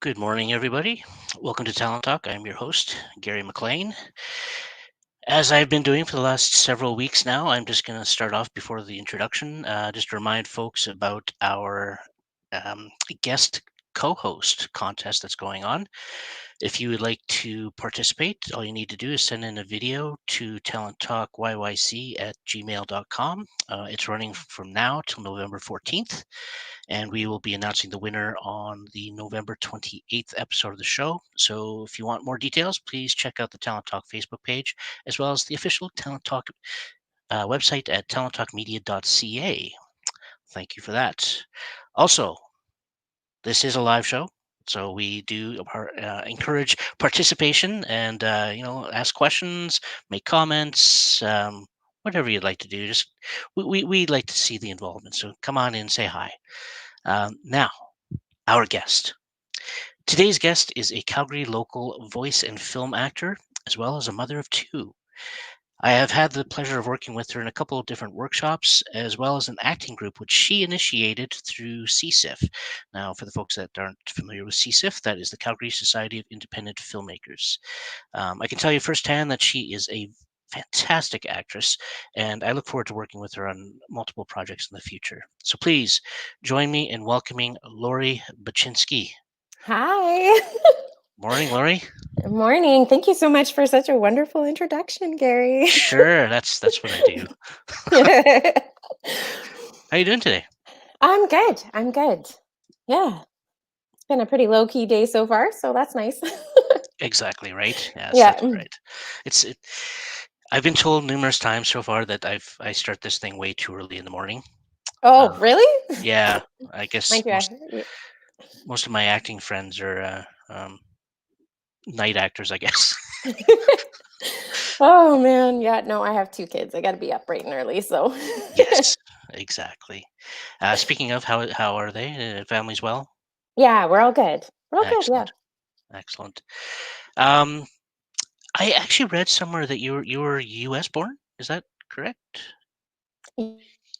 Good morning, everybody. Welcome to Talent Talk. I'm your host, Gary McLean. As I've been doing for the last several weeks now, I'm just going to start off before the introduction, just to remind folks about our um, guest co host contest that's going on. If you would like to participate, all you need to do is send in a video to talenttalkyyc@gmail.com. It's running from now till November 14th, and we will be announcing the winner on the November 28th episode of the show. So if you want more details, please check out the Talent Talk Facebook page, as well as the official Talent Talk website at talenttalkmedia.ca. Thank you for that. Also, this is a live show, so we do encourage participation and ask questions, make comments, whatever you'd like to do. Just we like to see the involvement, so come on in, say hi. Now, our guest. Today's guest is a Calgary local voice and film actor, as well as a mother of two. I have had the pleasure of working with her in a couple of different workshops, as well as an acting group, which she initiated through CSIF. Now, for the folks that aren't familiar with CSIF, that is the Calgary Society of Independent Filmmakers. I can tell you firsthand that she is a fantastic actress, and I look forward to working with her on multiple projects in the future. So please join me in welcoming Laurie Bacinski. Hi. Morning, Laurie. Morning. Thank you so much for such a wonderful introduction, Gary. Sure, that's what I do. How you doing today? I'm good. I'm good. Yeah. It's been a pretty low-key day so far, so that's nice. Exactly right. Yes, Yeah. that's right. It's it. I've been told numerous times so far that I start this thing way too early in the morning. Oh, Uh, really? yeah, I guess Mind you, most of my acting friends are night actors, I guess. Oh man, yeah, no, I have two kids. I got to be up bright and early, so. Yes, exactly. Speaking of, how are they? Families well? Yeah, we're all good. We're all good, yeah. Excellent, excellent. Um, I actually read somewhere that you were U.S. born. Is that correct?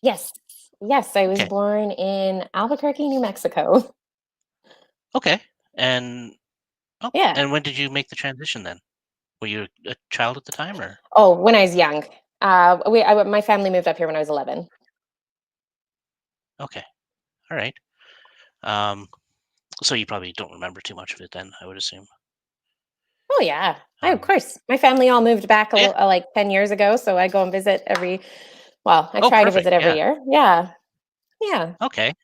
Yes. Yes, I was Okay, born in Albuquerque, New Mexico. okay. And oh, Yeah. and when did you make the transition then? Were you a child at the time, or Oh, when I was young. My family moved up here when I was 11. okay, all right. Um, so you probably don't remember too much of it then, I would assume. Oh yeah, of Um, course. My family all moved back yeah. like 10 years ago, so I go and visit I Oh, try to perfect. visit every Yeah. year. Yeah. Yeah. Okay.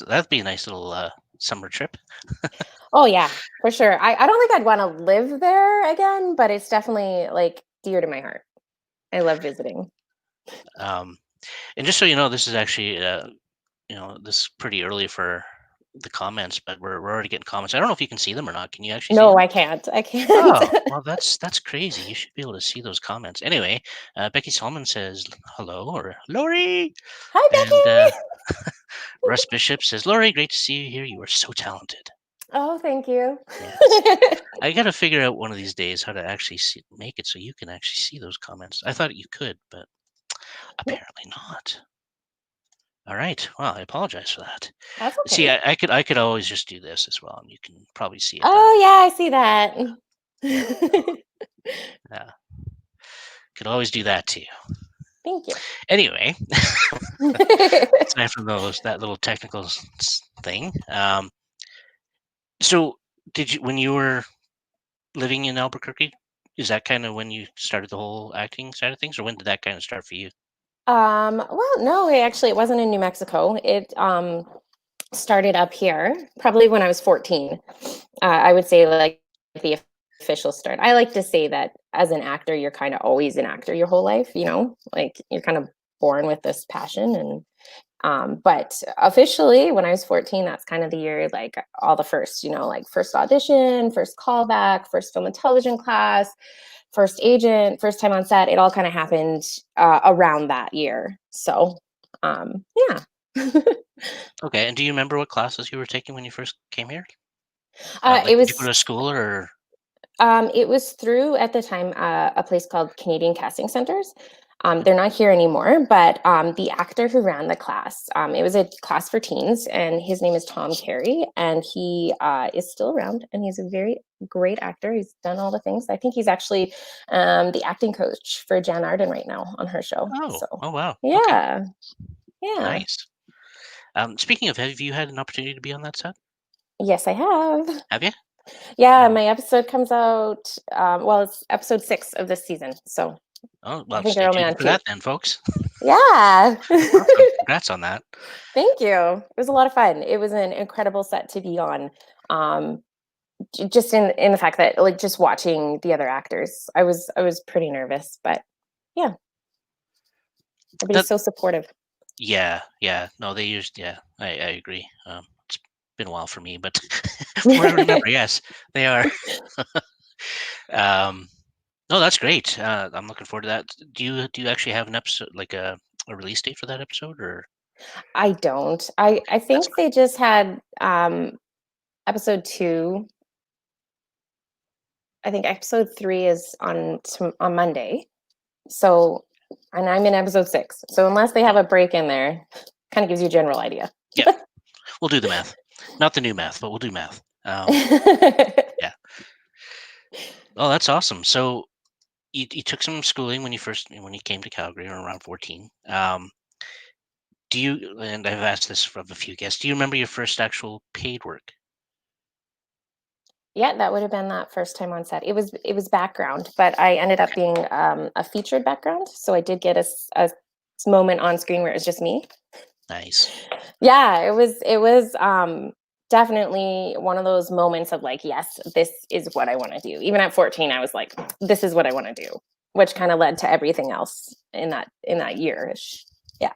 That'd be a nice little summer trip. Oh yeah, for sure. I don't think I'd want to live there again, but it's definitely like dear to my heart. I love visiting. Um, and just so you know, this is actually this is pretty early for the comments, but we're already getting comments. I don't know if you can see them or not. Can you actually see No, them? I can't. I can't. Oh, well, that's crazy. You should be able to see those comments. Anyway, Becky Solomon says hello or Laurie, Hi, and Becky. Russ Bishop says Laurie, great to see you here. You are so talented. Oh, thank you. Yes, I got to figure out one of these days how to actually make it so you can actually see those comments. I thought you could, but apparently not. All right. Well, I apologize for that. That's See, okay. I could always just do this as well, and you can probably see it then. Oh yeah, I see that. There we go. Yeah, could always do that too. Thank you. Anyway, aside from that little technical thing. So did you when you were living in Albuquerque? Is that kind of when you started the whole acting side of things, or when did that kind of start for you? Well, no, it wasn't in New Mexico. It started up here probably when I was 14. I would say like the official start. I like to say that as an actor, you're kind of always an actor your whole life, like you're kind of born with this passion and but officially when I was 14, that's kind of the year like all the first, like first audition, first callback, first film and television class, first agent, first time on set. It all kind of happened around that year. So yeah. Okay, and do you remember what classes you were taking when you first came here? Like, It did you go was to school or? it was through at the time a place called Canadian Casting Centers. They're not here anymore, but the actor who ran the class, it was a class for teens, and his name is Tom Carey, and he is still around, and he's a very great actor. He's done all the things. I think he's actually the acting coach for Jan Arden right now on her show. Oh, So oh wow. Okay, yeah, yeah. nice. Speaking of, have you had an opportunity to be on that set? Yes, I have. Have you? Yeah, my episode comes out. Well, it's episode 6 of this season, so Oh, I well, think stay they're only tuned on for 2. that then, folks. Yeah. Awesome. Congrats on that. Thank you. It was a lot of fun. It was an incredible set to be on. Just in the fact that like just watching the other actors, I was pretty nervous, but yeah, everybody's That so supportive. Yeah, yeah. No, they used I agree. It's been a while for me, but from what I remember, yes, they are. Um, no, that's great. I'm looking forward to that. Do you actually have an episode like a release date for that episode, or I don't. I that's think they just had episode 2. I think episode 3 is on Monday. So, and I'm in episode 6. So unless they have fine? a break in there, kind of gives you a general idea. Yeah, we'll do the math. Not the new math, but we'll do math. Yeah. Oh, that's awesome. So you took some schooling when you came to Calgary around 14. Do you? And I've asked this of a few guests. Do you remember your first actual paid work? Yeah, that would have been that first time on set. It was background, but I ended up Okay, being a featured background, so I did get a moment on screen where it was just me. nice. Yeah, it was definitely one of those moments of like, yes, this is what I want to do. Even at 14, I was like, this is what I want to do, which kind of led to everything else in that year-ish. Yeah.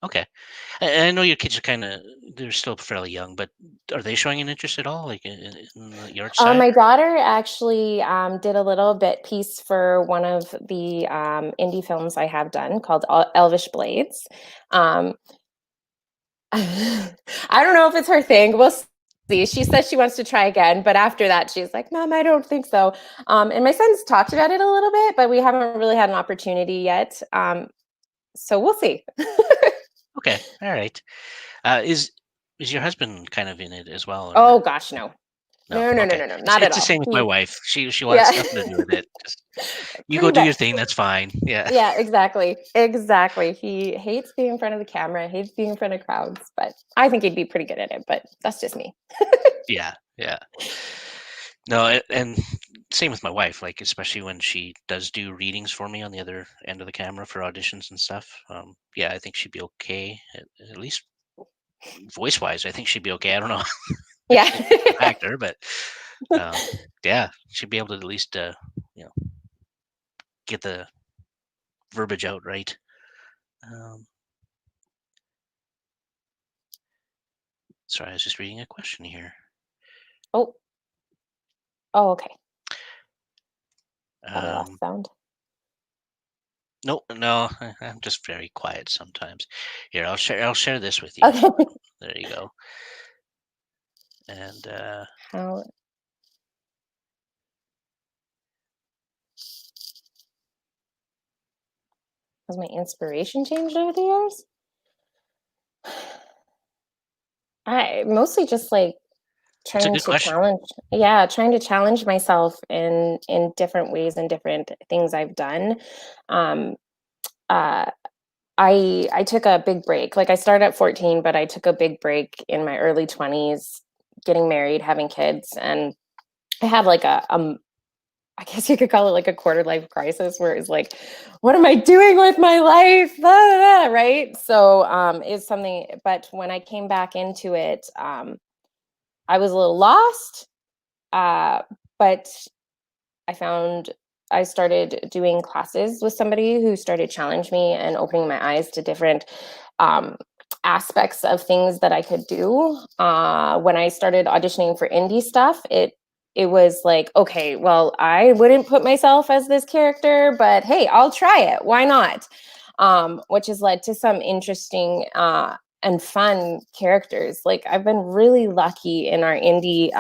Okay. I know your kids are they're still fairly young, but are they showing an interest at all, like in the art side? My daughter actually did a little bit piece for one of the indie films I have done called Elvish Blades. Um, I don't know if it's her thing. We'll see. She says she wants to try again, but after that, she's like, "Mom, I don't think so." And my son's talked about it a little bit, but we haven't really had an opportunity yet. So we'll see. Okay, all right. Is your husband kind of in it as well, or Oh gosh, no, no? no, no, no, Okay, no, no, it's not at it's the all. same with my wife. She Yeah, wants nothing to do with it. Just you go pretty do your much. thing. That's fine. Yeah, Yeah, exactly. Exactly. He hates being in front of the camera, hates being in front of crowds, but I think he'd be pretty good at it, but that's just me. yeah, yeah. No, and same with my wife. Like especially when she does do readings for me on the other end of the camera for auditions and stuff. Yeah, I think she'd be okay. At least voice wise, I think she'd be okay. I don't know if Yeah. she's a good actor, but um, yeah, she'd be able to at least get the verbiage out right. Um, sorry, I was just reading a question here. Oh, oh, okay. Thought I lost Um, sound. no, no, I'm just very quiet sometimes. Here, I'll share this with you. Okay. There you go. And How has my inspiration changed over the years? I mostly just like it's a trying good to question. challenge, yeah, trying to challenge myself in different ways and different things I've done. Um, uh, I took a big break. Like I started at 14, but I took a big break in my early 20s, getting married, having kids, and I had like I guess you could call it like a quarter life crisis where it's like, what am I doing with my life? Blah, blah, blah, right? So it's something, but when I came back into it, I was a little lost. Uh, but I found I started doing classes with somebody who started challenge me and opening my eyes to different um, aspects of things that I could do. When I started auditioning for indie stuff, it was like, okay, well, I wouldn't put myself as this character, but hey, I'll try it. Why not? Which has led to some interesting and fun characters. Like I've been really lucky in our indie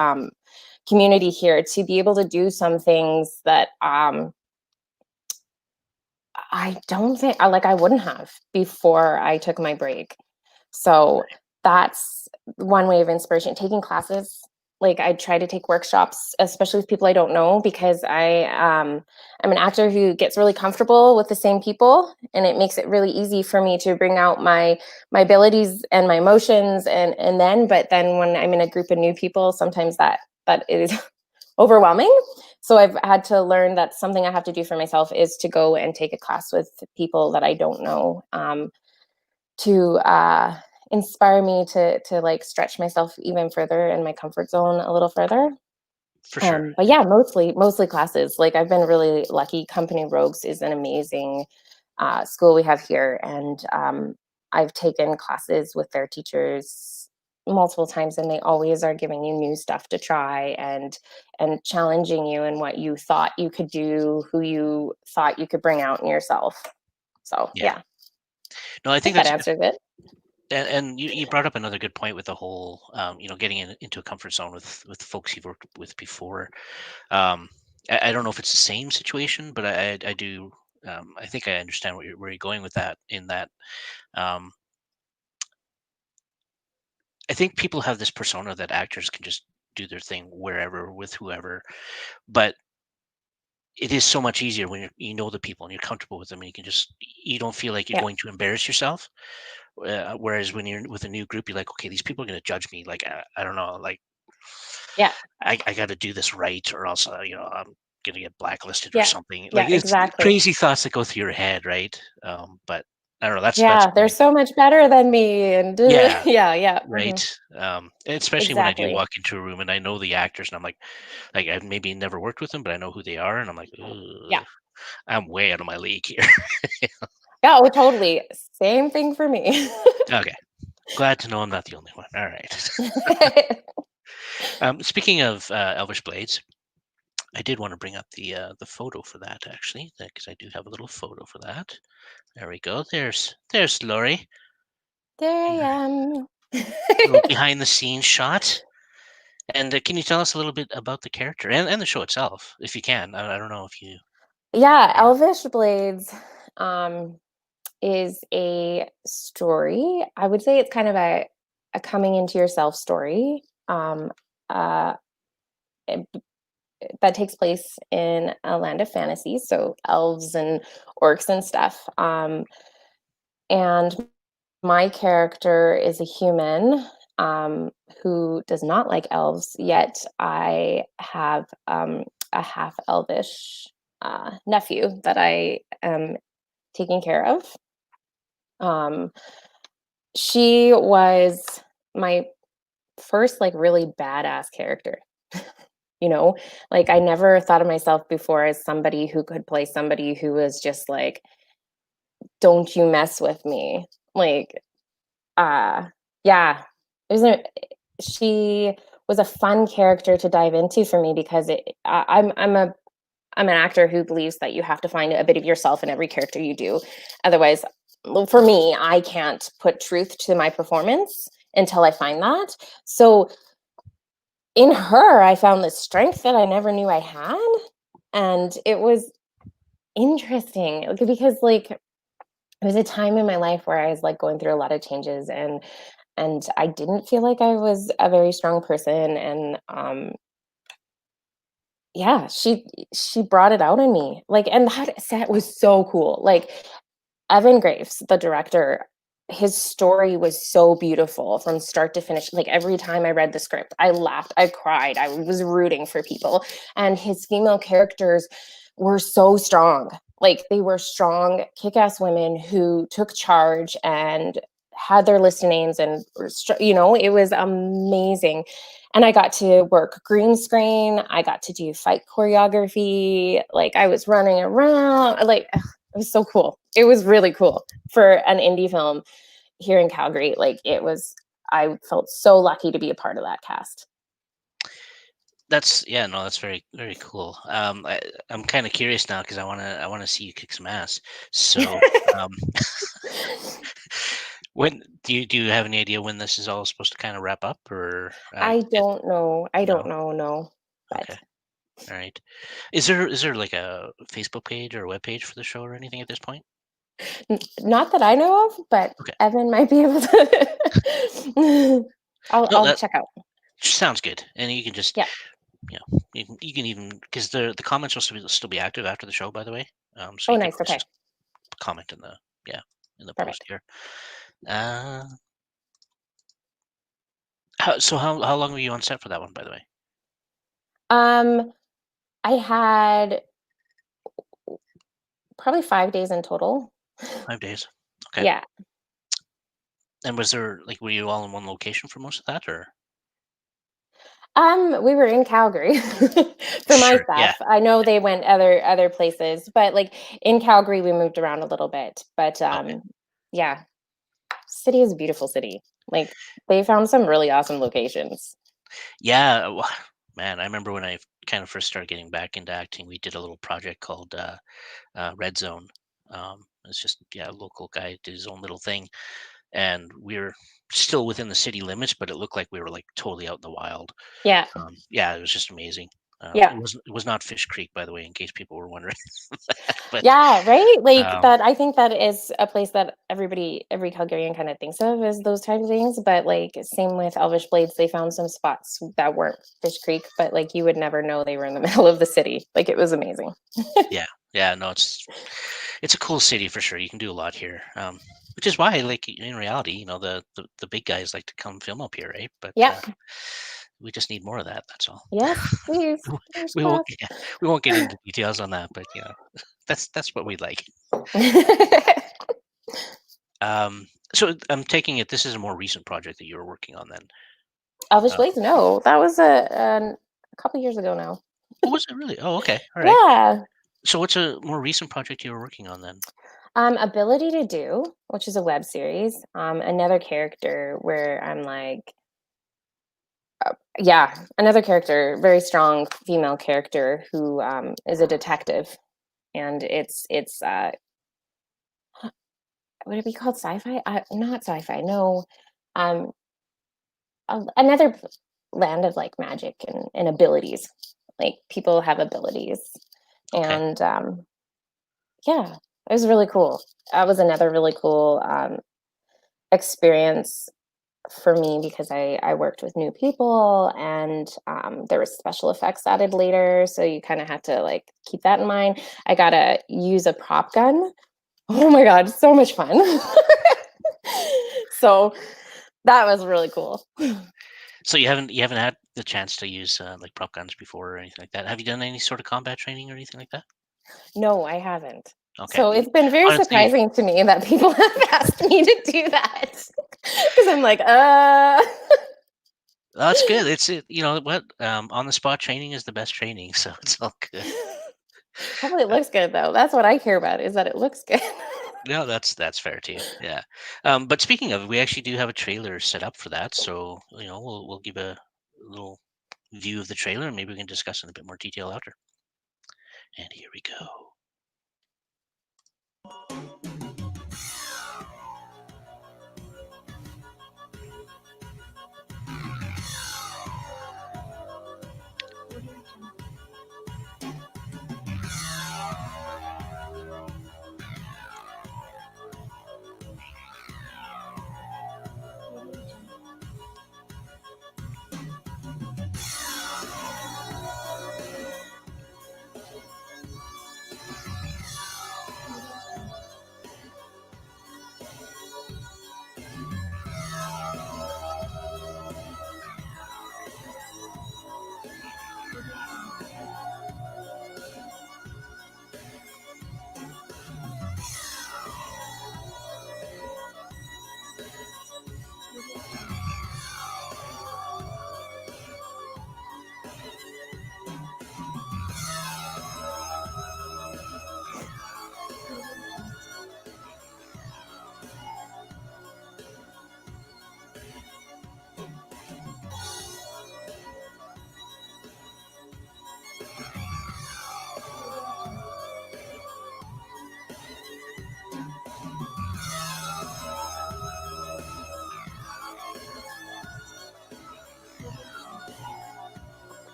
community here to be able to do some things that I don't think I wouldn't have before I took my break. So that's one way of inspiration. Taking classes, like I try to take workshops, especially with people I don't know, because I'm an actor who gets really comfortable with the same people, and it makes it really easy for me to bring out my abilities and my emotions, but then when I'm in a group of new people, sometimes that is overwhelming. So I've had to learn that something I have to do for myself is to go and take a class with people that I don't know, to inspire me to like stretch myself even further in my comfort zone a little further. For sure. But yeah, mostly classes. Like I've been really lucky. Company Rogues is an amazing school we have here, and I've taken classes with their teachers multiple times, and they always are giving you new stuff to try and challenging you in what you thought you could do, who you thought you could bring out in yourself. So Yeah. yeah, I No, I think think that that's answers it. and you brought up another good point with the whole getting into a comfort zone with folks you've worked with before. um I don't know if it's the same situation, but I do. I think I understand where you're going with that, in that um I think people have this persona that actors can just do their thing wherever with whoever, but it is so much easier when you know the people and you're comfortable with them, and you don't feel like you're Yeah, going to embarrass yourself. Whereas when you're with a new group, you're like, okay, these people are going to judge me. Like, I don't know, like yeah, I got to do this right, or else I'm going to get blacklisted or yeah, something. Like, yeah, it's exactly. crazy thoughts that go through your head, right? But I don't know. That's Yeah, they're my so much better than me, and yeah, yeah, yeah, right. And especially when I do exactly. walk into a room and I know the actors, and I'm like I've maybe never worked with them, but I know who they are, and I'm like, Yeah, ugh, I'm way out of my league here. yeah, oh, totally. Same thing for me. Okay, glad to know I'm not the only one. All right. Speaking of Elvish Blades, I did want to bring up the photo for that, actually, because I do have a little photo for that. There we go. There's Laurie. There I Yeah, am. little behind the scenes shot. And can you tell us a little bit about the character and the show itself, if you can? I don't know if you. Yeah, Yeah. Elvish Blades um, is a story. I would say it's kind of a coming into yourself story, uh, it- that takes place in a land of fantasy, so elves and orcs and stuff. And my character is a human, who does not like elves, yet I have a half elvish nephew that I am taking care of. Um, she was my first, like, really badass character. You know, like I never thought of myself before as somebody who could play somebody who was just like, "Don't you mess with me." Like, uh, yeah, it was a she was a fun character to dive into for me because I'm an actor who believes that you have to find a bit of yourself in every character you do. Otherwise, well, for me, I can't put truth to my performance until I find that. So in her, I found this strength that I never knew I had. And it was interesting because like it was a time in my life where I was like going through a lot of changes and I didn't feel like I was a very strong person and yeah, she brought it out in me. Like and that set was so cool. Like Evan Graves, the director, his story was so beautiful from start to finish. Like every time I read the script, I laughed, I cried, I was rooting for people. And his female characters were so strong. Like they were strong, kick ass women who took charge and had their listenings and it was amazing. And I got to work green screen, I got to do fight choreography, like I was running around, like it was so cool. It was really cool for an indie film here in Calgary. Like it was, I felt so lucky to be a part of that cast. That's yeah, no, that's very very cool. I'm kind of curious now because I wanna see you kick some ass. So, um, when do you have any idea when this is all supposed to kind of wrap up, or I don't know. I don't no? know. No, but Okay. All right. Is there like a Facebook page or a web page for the show or anything at this point? Not that I know of, but Okay. Evan might be able to. No, I'll that check out. sounds good. And you can just, Yeah. you can even, because the comments will still be active after the show, by the way. So Oh, you can nice. always Okay. just comment in the yeah in the post Perfect. here. Uh, how long were you on set for that one, by the way? Um, I had probably 5 days in total. 5 days. Okay. Yeah. And was there like were you all in one location for most of that, or? We were in Calgary for my Sure. Yeah. stuff. I know they went other places, but like in Calgary, we moved around a little bit. But Okay. yeah, city is a beautiful city. Like they found some really awesome locations. Yeah. Man, I remember when I kind of first started getting back into acting, we did a little project called Red Zone. It's just a local guy did his own little thing, and we're still within the city limits, but it looked like we were like totally out in the wild. Yeah, Yeah, it was just amazing. yeah. It was not Fish Creek, by the way, in case people were wondering. But Yeah, right? Like um, that I think that is a place that every Calgarian kind of thinks of as those type of things. But like same with Elvish Blades, they found some spots that weren't Fish Creek, but like you would never know they were in the middle of the city. Like it was amazing. yeah, yeah, no, it's a cool city for sure. You can do a lot here, which is why, like in reality, the big guys like to come film up here, right? But Yeah. we just need more of that. That's all. Yes, please. Fingers we won't, crossed. yeah, we won't get into details on that, but that's what we like. So I'm taking it this is a more recent project that you were working on then. Elvish Uh, Blades? No, that was a couple years ago now. oh, was it really? Oh, okay, all right. Yeah. So what's a more recent project you were working on then? Ability to Do, which is a web series. Another character where I'm like, yeah, another character, very strong female character who is a detective, and it's would it be called sci-fi? Not sci-fi. No, um, another land of like magic and abilities. Like people have abilities, Okay. and yeah, it was really cool. That was another really cool experience for me because I worked with new people and there was special effects added later. So you kind of had to like keep that in mind. I got to use a prop gun. Oh my God, so much fun. So that was really cool. So you haven't had the chance to use like prop guns before or anything like that. Have you done any sort of combat training or anything like that? No, I haven't. Okay. So it's been very Honestly, surprising to me that people have asked me to do that because I'm like, that's good. You know what? On the spot training is the best training, so it's all good. hopefully it Uh, looks good though. That's what I care about is that it looks good. no, that's fair too. Yeah. But speaking of, we actually do have a trailer set up for that, so we'll give a little view of the trailer, and maybe we can discuss in a bit more detail after. And here we go.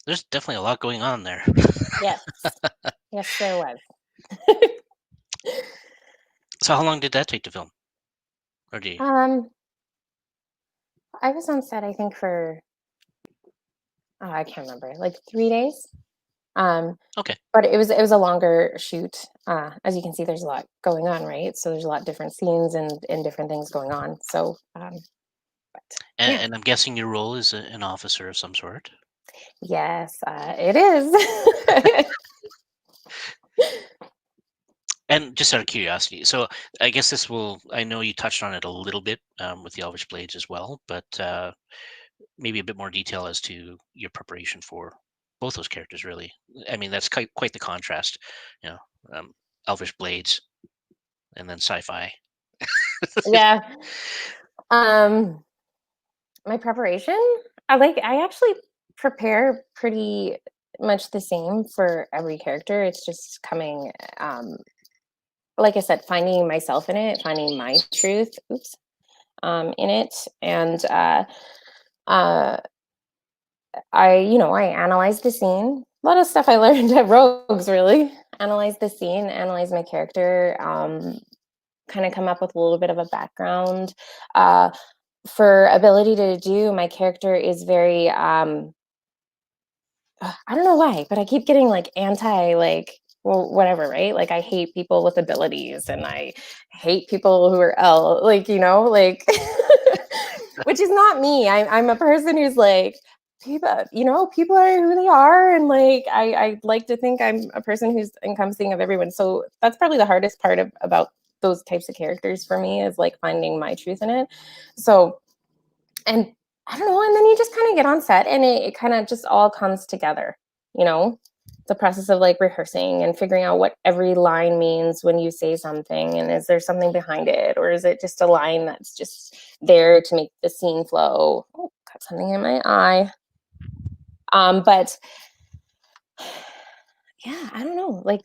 There's definitely a lot going on there. Yes. Yes, there was. So how long did that take to film? Or do you? um, I was on set, I think, for I can't remember, like 3 days. Um, Okay. but it was a longer shoot. As you can see, there's a lot going on, right? So there's a lot of different scenes and different things going on. So, but yeah, And I'm guessing your role is an officer of some sort. yes, it is. And just out of curiosity, so I guess this will. I know you touched on it a little bit with the Elvish Blades as well, but maybe a bit more detail as to your preparation for both those characters. Really, I mean that's quite the contrast. You know, um, Elvish Blades and then sci-fi. Yeah. Um, my preparation, I actually prepare pretty much the same for every character. It's just coming, um, like I said, finding myself in it, finding my truth. Oops. In it, and uh, I analyze the scene. A lot of stuff I learned at Rogues, really. Analyze the scene, analyze my character, kind of come up with a little bit of a background. Uh, for ability to do, my character is very I don't know why, but I keep getting like anti like well whatever, right? Like I hate people with abilities and I hate people who are like, like which is not me. I'm a person who's like people are who they are and like I like to think I'm a person who's encompassing of everyone. So that's probably the hardest part about those types of characters for me is like finding my truth in it. So and I don't know, and then you just kind of get on set and it kind of just all comes together, you know? The process of like rehearsing and figuring out what every line means when you say something and is there something behind it or is it just a line that's just there to make the scene flow? Oh, got something in my eye. But yeah, I don't know. Like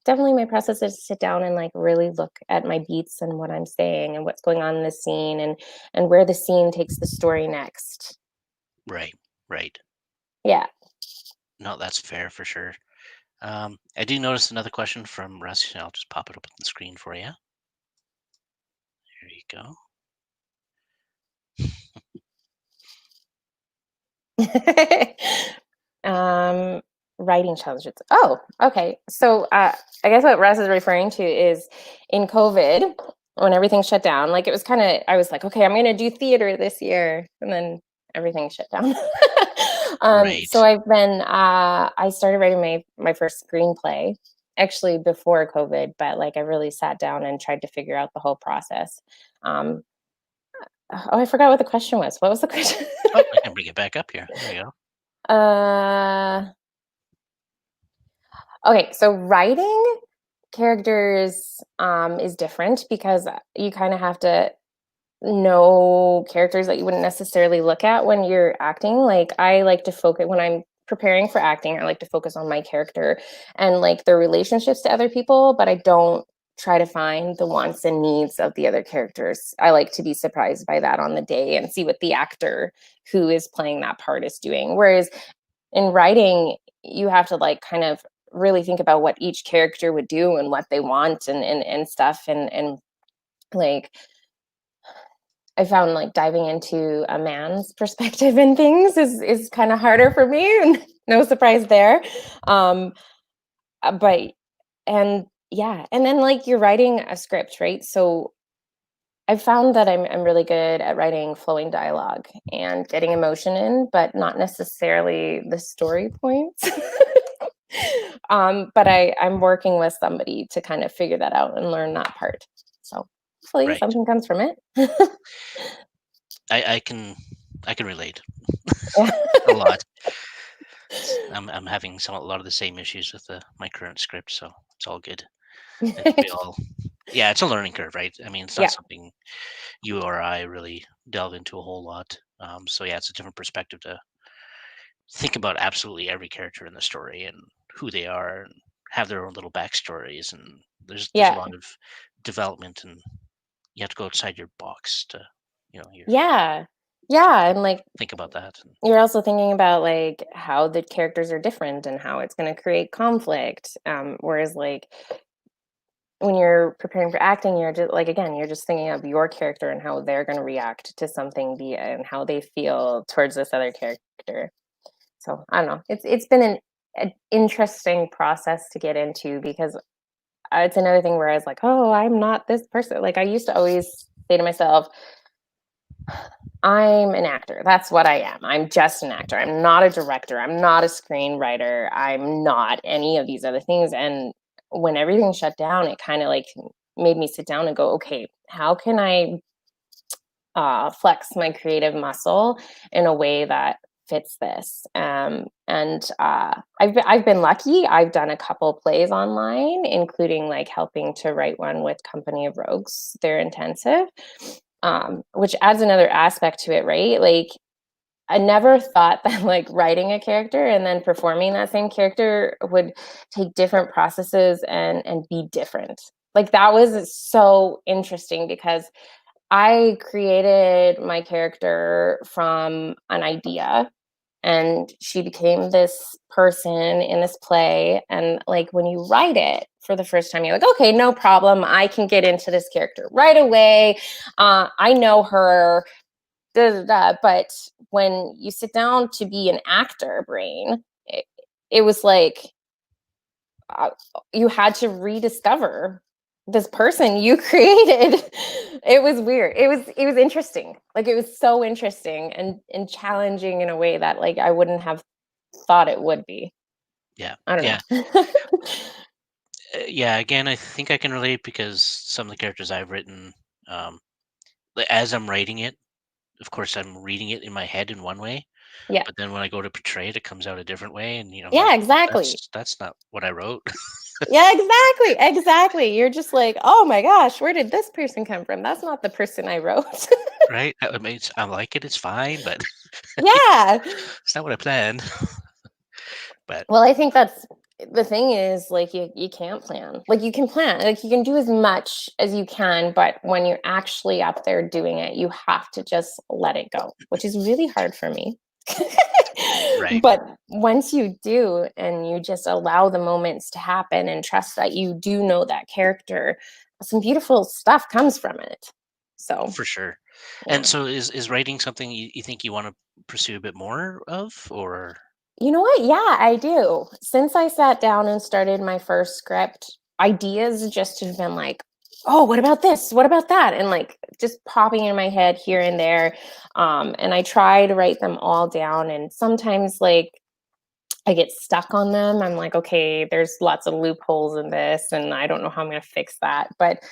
definitely my process is to sit down and like really look at my beats and what I'm saying and what's going on in the scene and where the scene takes the story next. Right, right. Yeah. No, that's fair for sure. I do notice another question from Russ. I'll just pop it up on the screen for you. There you go. um, writing challenges. Oh, okay. So I guess what Russ is referring to is in COVID when everything shut down. Like it was kind of, I was like, okay, I'm going to do theater this year, and then everything shut down. So Right. I started writing my first screenplay actually before COVID, but like I really sat down and tried to figure out the whole process. Um, oh, I forgot what the question was. What was the question? Oh, I can bring it back up here. There you go. uh Okay, so writing characters is different because you kind of have to know characters that you wouldn't necessarily look at when you're acting. Like I like to focus when I'm preparing for acting, I like to focus on my character and like their relationships to other people, but I don't try to find the wants and needs of the other characters. I like to be surprised by that on the day and see what the actor who is playing that part is doing. Whereas in writing you have to like kind of really think about what each character would do and what they want and stuff and like I found like diving into a man's perspective in things is kind of harder for me and no surprise there. um but and yeah, and then like you're writing a script, right? So I found that I'm really good at writing flowing dialogue and getting emotion in, but not necessarily the story points. But I'm working with somebody to kind of figure that out and learn that part. So hopefully Right. something comes from it. I can relate Yeah. a lot. I'm having a lot of the same issues with my current script, so it's all good. I think we all, yeah, it's a learning curve, right? I mean, it's not Yeah. something you or I really delve into a whole lot. So yeah, it's a different perspective to think about absolutely every character in the story and who they are and have their own little backstories. And there's a Yeah. lot of development, and you have to go outside your box to, you know, your Yeah. Yeah, and like think about that. you're also thinking about like how the characters are different and how it's going to create conflict. Whereas like when you're preparing for acting, you're just like again, you're just thinking of your character and how they're going to react to something, be and how they feel towards this other character. So I don't know. It's been an interesting process to get into because it's another thing where I was like, oh, I'm not this person. Like I used to always say to myself, I'm an actor. That's what I am. I'm just an actor. I'm not a director. I'm not a screenwriter. I'm not any of these other things. And when everything shut down, it kind of like made me sit down and go, okay, how can I flex my creative muscle in a way that fits this? I've been lucky. I've done a couple plays online, including like helping to write one with Company of Rogues. They're intensive, which adds another aspect to it, right? Like I never thought that like writing a character and then performing that same character would take different processes and be different. Like that was so interesting because I created my character from an idea and she became this person in this play. And like when you write it for the first time, you're like, okay, no problem. I can get into this character right away. I know her. Da, da, da. But when you sit down to be an actor brain, it was like uh, you had to rediscover this person you created. It was weird. It was interesting. Like it was so interesting and challenging in a way that like I wouldn't have thought it would be. Yeah, I don't yeah, know. yeah. Again, I think I can relate because some of the characters I've written, um, as I'm writing it, of course, I'm reading it in my head in one way, Yeah. but then when I go to portray it, it comes out a different way, and I'm like, Yeah, "Oh, exactly. that's not what I wrote." Yeah, exactly. Exactly. You're just like, "Oh my gosh, where did this person come from? That's not the person I wrote." Right? I mean, I like it. It's fine, but Yeah. it's not what I planned. But Well, I think that's the thing is like you can't plan. Like you can plan. Like you can do as much as you can, but when you're actually up there doing it, you have to just let it go, which is really hard for me. right, But once you do and you just allow the moments to happen and trust that you do know that character, some beautiful stuff comes from it. So, for sure. And yeah. so, is writing something you think you want to pursue a bit more of, or You know what? Yeah, I do. Since I sat down and started my first script, ideas just have been like, oh, what about this? What about that? And like just popping in my head here and there. And I try to write them all down. And sometimes like I get stuck on them. I'm like, okay, there's lots of loopholes in this, and I don't know how I'm gonna fix that. But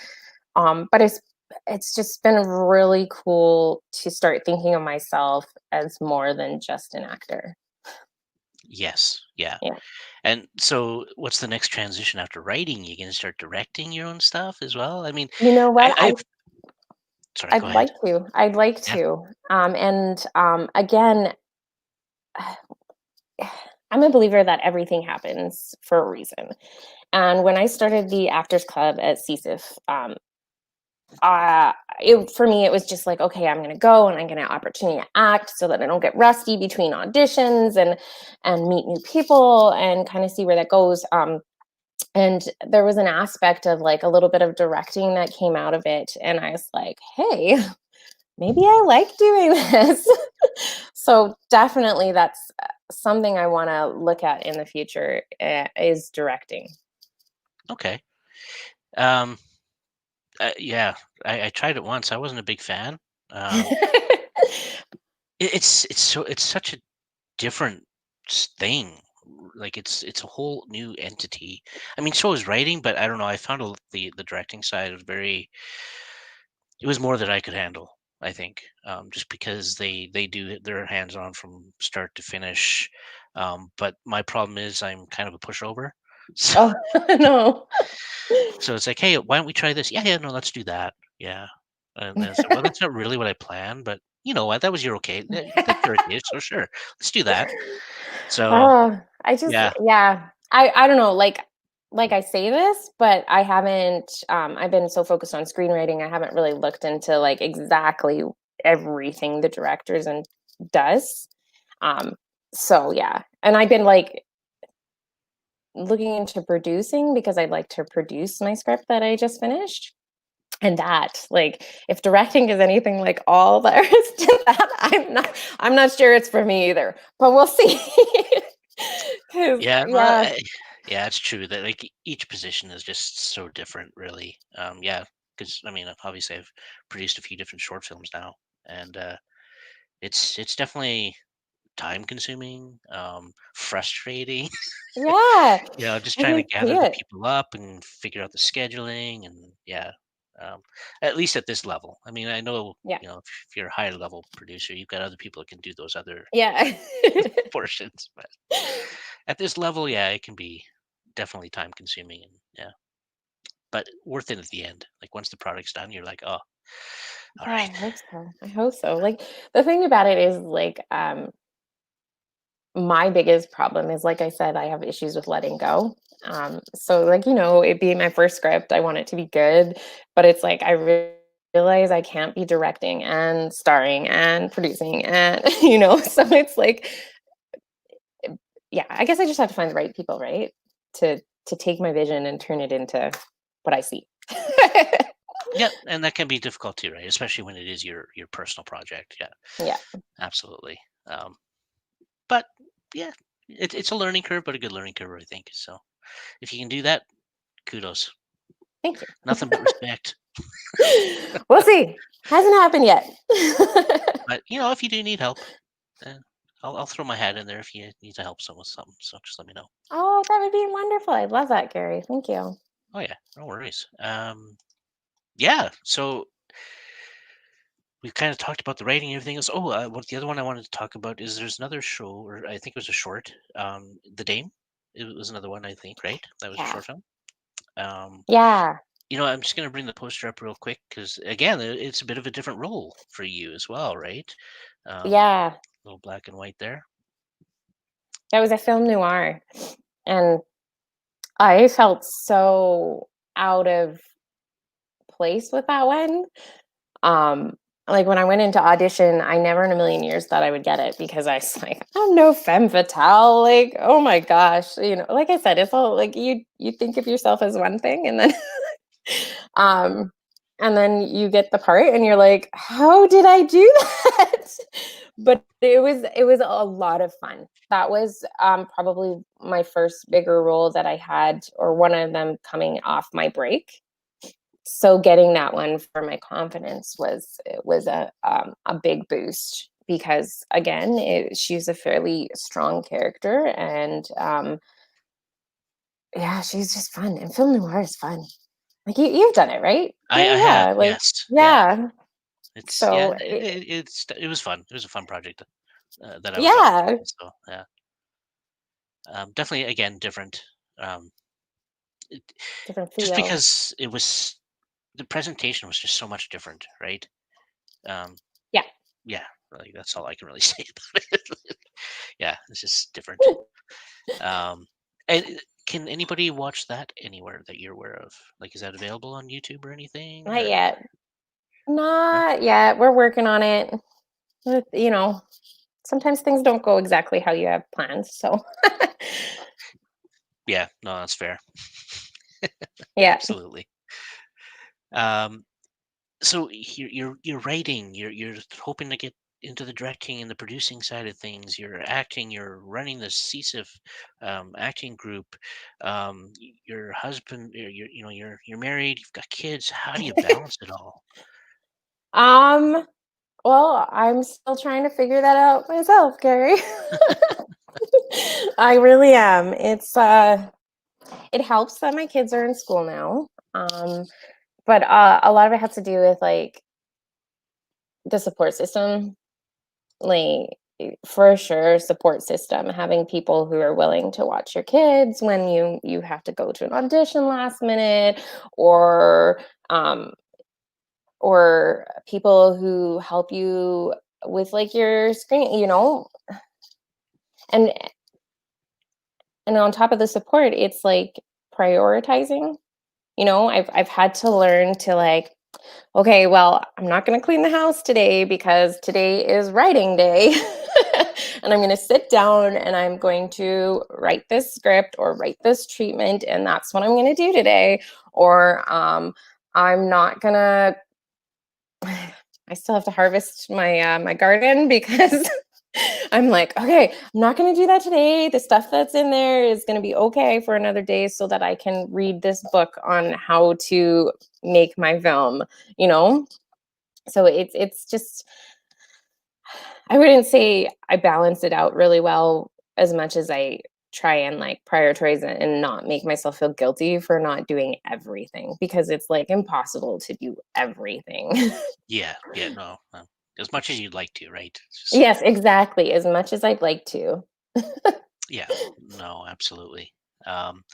it's just been really cool to start thinking of myself as more than just an actor. yes, yeah. Yeah. And so, what's the next transition after writing? You gonna start directing your own stuff as well? I mean, You know what? I've sorry, go I'd ahead. like to. I'd like Yeah. to. Again, I'm a believer that everything happens for a reason. And when I started the Actors Club at CSIF, uh, for me, it was just like, okay, I'm going to go and I'm going to opportunity to act so that I don't get rusty between auditions and meet new people and kind of see where that goes. And there was an aspect of like a little bit of directing that came out of it, and I was like, hey, maybe I like doing this. So definitely that's something I want to look at in the future is directing. Okay. Um. Yeah. I tried it once. I wasn't a big fan. Um. It's such a different thing. Like it's a whole new entity. I mean, so is writing, but I don't know. I found the directing side was very. It was more that I could handle. I think, just because they do their hands on from start to finish. But my problem is I'm kind of a pushover. So, Oh no. so it's like, hey, why don't we try this? Yeah, yeah, no, let's do that. Yeah. And then I said, well, that's not really what I planned, but you know what? That was your okay. That's your okay. So sure, let's do that. So Oh, I just yeah, yeah. I don't know, like I say this, but I haven't I've been so focused on screenwriting, I haven't really looked into like exactly everything the directors and does. So yeah, and I've been like looking into producing because I'd like to produce my script that I just finished. And that, like, if directing is anything like all there is to that, I'm not sure it's for me either. But we'll see. Because Yeah, well, yeah, yeah, it's true that like each position is just so different, really. Yeah, because I mean, obviously, I've produced a few different short films now, and it's definitely time consuming, frustrating. yeah, Just I trying to can see gather the it. people up and figure out the scheduling, and yeah, um, at least at this level. I mean, I know Yeah, if you're a higher level producer, you've got other people that can do those other yeah. portions, but at this level, yeah, it can be definitely time consuming, and yeah, but worth it at the end. Like once the product's done, you're like, oh, all Yeah, I right. hope so. I hope so. Like the thing about it is like my biggest problem is like I said, I have issues with letting go. So like, it being my first script, I want it to be good, but it's like realize I can't be directing and starring and producing and so it's like yeah, I guess I just have to find the right people, right? To take my vision and turn it into what I see. Yeah, and that can be difficult too, right? Especially when it is your personal project. Yeah, Yeah. absolutely. Um, but yeah, it's a learning curve, but a good learning curve, I think. So if you can do that, kudos. Thank you. Nothing but respect. We'll see. Hasn't happened yet. But if you do need help, eh, I'll throw my hat in there if you need to help someone with something. So just let me know. Oh, that would be wonderful. I'd love that, Gary. Thank you. Oh yeah, no worries. Yeah. So we've kind of talked about the writing and everything else. Oh, what the other one I wanted to talk about is there's another show, or I think it was a short. The Dame. It was another one, I think, right? That was a Yeah. short film. Um, Yeah. I'm just gonna bring the poster up real quick because again, it's a bit of a different role for you as well, right? Um, Yeah. little black and white there. That was a film noir. And I felt so out of place with that one. Um, like when I went into audition, I never in a million years thought I would get it because I was like, I'm no femme fatale. Like, oh my gosh, like I said, it's all like you think of yourself as one thing, um, and then you get the part, and you're like, how did I do that? But it was a lot of fun. That was probably my first bigger role that I had, or one of them coming off my break, so getting that one for my confidence was a big boost because again she's a fairly strong character and yeah, she's just fun, and film noir is fun. Like you've done it, right, I Gary? have, Yeah, like yes, yeah. yeah. It's yeah, So it was fun. It was a fun project that I was up yeah, for. So yeah, definitely again different. Um, it, different just feel. because the presentation was just so much different, right? Um, Yeah. yeah, like that's all I can really say about it. Yeah, it's just different. Um, and can anybody watch that anywhere that you're aware of? Like, is that available on YouTube or anything? Not Or yet. no? Not yet. We're working on it. But, sometimes things don't go exactly how you have planned. So, Yeah, no, that's fair. yeah. Absolutely. Um, so you're writing, you're hoping to get into the directing and the producing side of things. You're acting, you're running the CSIF acting group. Your husband, you're married, you've got kids. How do you balance it all? Um, well, I'm still trying to figure that out myself, Gary. I really am. It helps that my kids are in school now. But a lot of it has to do with like the support system, like for sure support system, having people who are willing to watch your kids when you have to go to an audition last minute, or um or people who help you with like your screen, and on top of the support, it's like prioritizing. I've had to learn to like Okay, well, I'm not going to clean the house today because today is writing day. And I'm going to sit down and I'm going to write this script or write this treatment. And that's what I'm going to do today. Or I'm not going to, I still have to harvest my garden because I'm like, okay, I'm not going to do that today. The stuff that's in there is going to be okay for another day so that I can read this book on how to make my film, you know? So it's just, I wouldn't say I balance it out really well as much as I try and like prioritize it and not make myself feel guilty for not doing everything because it's like impossible to do everything. Yeah, yeah, no, as much as you'd like to, right? It's just Yes, exactly. As much as I'd like to. yeah, no, absolutely. Um,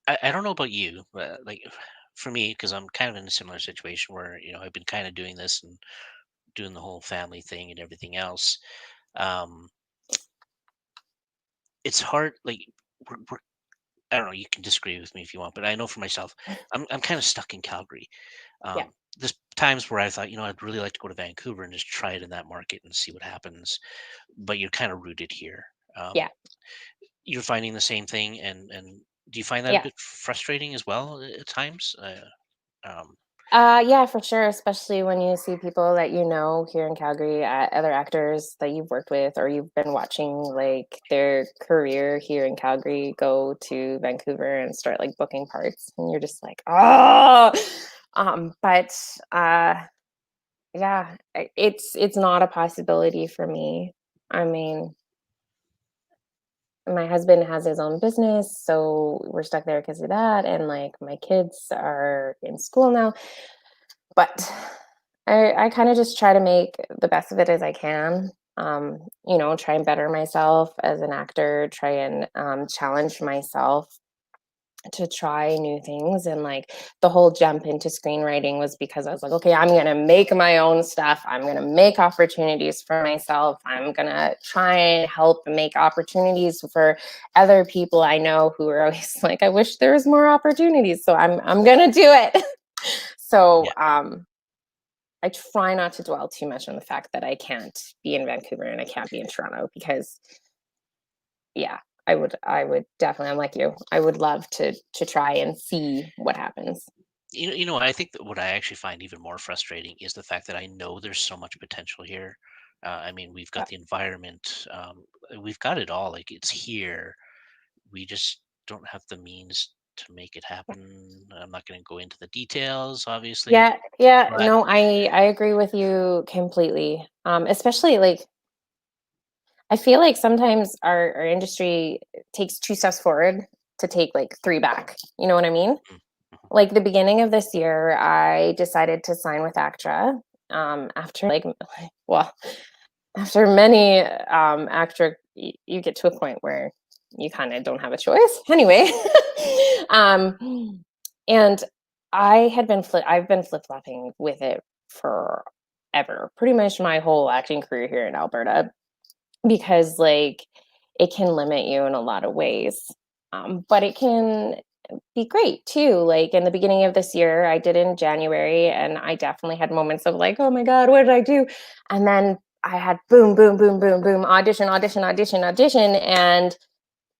I don't know about you, but like for me, because I'm kind of in a similar situation where I've been kind of doing this and doing the whole family thing and everything else. Um, it's hard. Like we're I don't know. You can disagree with me if you want, but I know for myself, I'm kind of stuck in Calgary. Yeah. There's times where I thought, I'd really like to go to Vancouver and just try it in that market and see what happens. But you're kind of rooted here. Yeah. You're finding the same thing, and do you find that a Yeah. bit frustrating as well at times? Um, Yeah, for sure. Especially when you see people that you know here in Calgary, other actors that you've worked with, or you've been watching like their career here in Calgary go to Vancouver and start like booking parts, and you're just like, oh. But yeah, it's not a possibility for me. I mean, my husband has his own business, so we're stuck there because of that, and like my kids are in school now. But I kind of just try to make the best of it as I can. Try and better myself as an actor, try and challenge myself to try new things. And like the whole jump into screenwriting was because I was like, okay, I'm going to make my own stuff. I'm going to make opportunities for myself. I'm going to try and help make opportunities for other people I know who are always like, I wish there was more opportunities. So I'm going to do it. So, yeah, I try not to dwell too much on the fact that I can't be in Vancouver and I can't be in Toronto because yeah, I would definitely, I'm like you. I would love to try and see what happens. I think that what I actually find even more frustrating is the fact that I know there's so much potential here. I mean, we've got Yeah. the environment, we've got it all. Like it's here. We just don't have the means to make it happen. I'm not going to go into the details, obviously, Yeah, yeah, but no, I agree with you completely. Especially like I feel like sometimes our industry takes two steps forward to take like three back. You know what I mean? Mhm, mhm. Like the beginning of this year, I decided to sign with ACTRA after like well after many actor you get to a point where you kind of don't have a choice anyway. And I've been flip-flopping with it forever, pretty much my whole acting career here in Alberta, because like it can limit you in a lot of ways, but it can be great too. Like in the beginning of this year, I did in January, and I definitely had moments of like, oh my God, what did I do? And then I had boom, boom, boom, boom, boom, audition, audition, audition, audition. And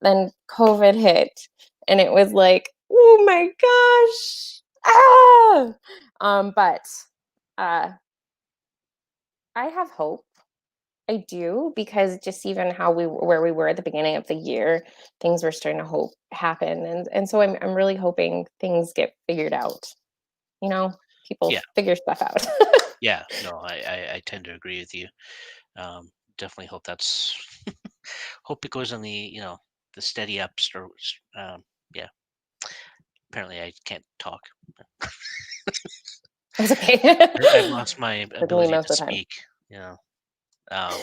then COVID hit, and it was like, oh my gosh. Ah! But uh, I have hope. I do because just even how where we were at the beginning of the year, things were starting to hope happen, and so I'm really hoping things get figured out. You know, people Yeah, figure stuff out. yeah. No, I tend to agree with you. Um, Definitely hope that's hope it goes on the steady ups. Or yeah. Apparently, I can't talk. It's okay. I've lost my For me, ability most to of the time. speak. Yeah. Um,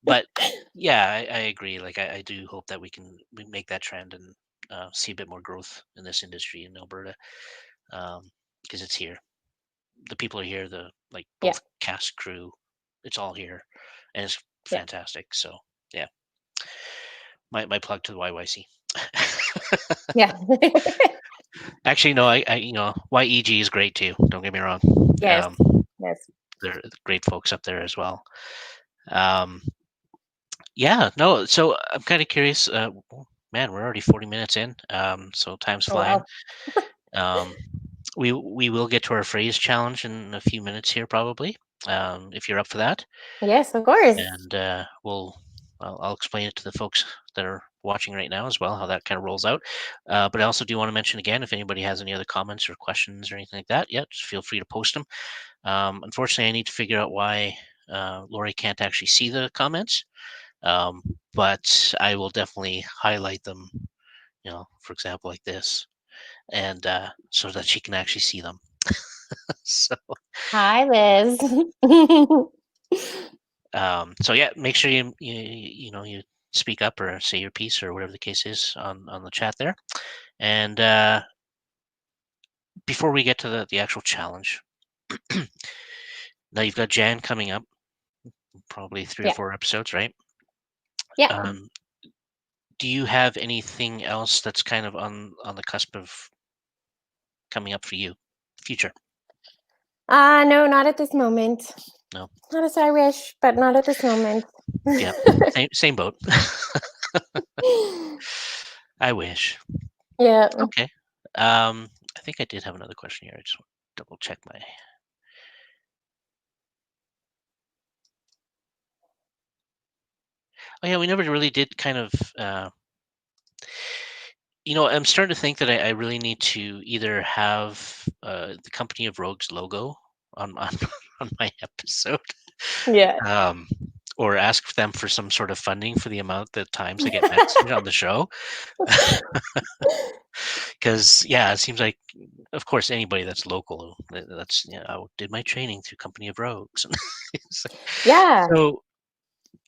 but yeah, I agree. Like I do hope that we make that trend and see a bit more growth in this industry in Alberta, because it's here. The people are here. The like Yeah, both cast crew, it's all here, and it's yeah, fantastic. So yeah, my plug to the YYC. yeah. Actually, no, YEG is great too. Don't get me wrong. Yes. Um, Yes. they're great folks up there as well. Um, yeah, no. So I'm kind of curious. Man, we're already 40 minutes in. So time's Oh, flying. wow. Um, we will get to our phrase challenge in a few minutes here, probably. If you're up for that, Yes, of course. and I'll explain it to the folks that are watching right now as well, how that kind of rolls out. But I also do want to mention again, if anybody has any other comments or questions or anything like that, yeah, just feel free to post them. Unfortunately, I need to figure out why Laurie can't actually see the comments, um, but I will definitely highlight them. For example, like this, and so that she can actually see them. So, Hi, Liz. so yeah, make sure you speak up or say your piece or whatever the case is on the chat there. And before we get to the actual challenge, now you've got Jan coming up, probably three or Yeah. four episodes, right? Yeah. Um, do you have anything else that's kind of on the cusp of coming up for you, future? No, not at this moment. No. Not as I wish, but not at this moment. Yep. Same boat. I wish. Yeah. Okay. I think I did have another question here. I just want to double check my. Oh yeah, we never really did kind of. I'm starting to think that I really need to either have the Company of Rogues logo on on my episode, Yeah. um, or ask them for some sort of funding for the amount that times I get mentioned on the show. Because yeah, it seems like, of course, anybody that's local, that's I did my training through Company of Rogues. Yeah. So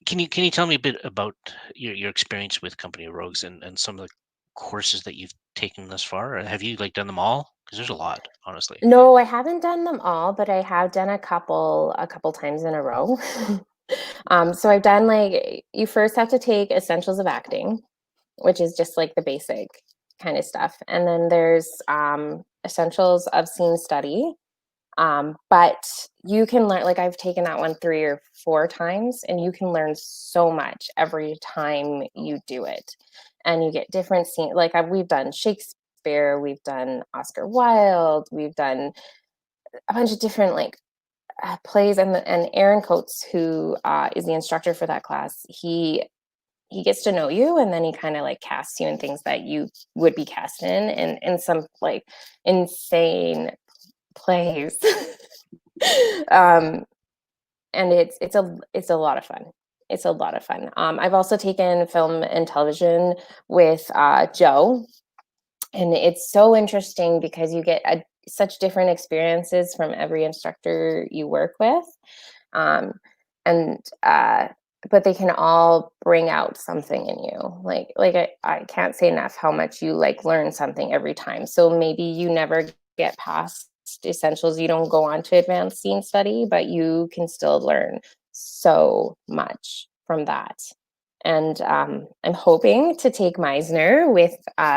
can you tell me a bit about your experience with Company of Rogues and some of the courses that you've taken thus far? Or have you like done them all? Because there's a lot, honestly. No, I haven't done them all, but I have done a couple times in a row. So I've done like you first have to take Essentials of Acting, which is just like the basic kind of stuff. And then there's Essentials of Scene Study. But you can learn, like I've taken that one 3 or 4 times, and you can learn so much every time you do it. And you get different scenes. Like we've done Shakespeare, we've done Oscar Wilde, we've done a bunch of different like plays. And Aaron Coates, who is the instructor for that class, he gets to know you, and then he kind of like casts you in things that you would be cast in some like insane plays. um and it's a lot of fun. It's a lot of fun. I've also taken film and television with Joe, and it's so interesting because you get such different experiences from every instructor you work with. um, and but they can all bring out something in you. I can't say enough how much you like learn something every time. So maybe you never get past essentials, you don't go on to advanced scene study, but you can still learn so much from that. And I'm hoping to take Meisner with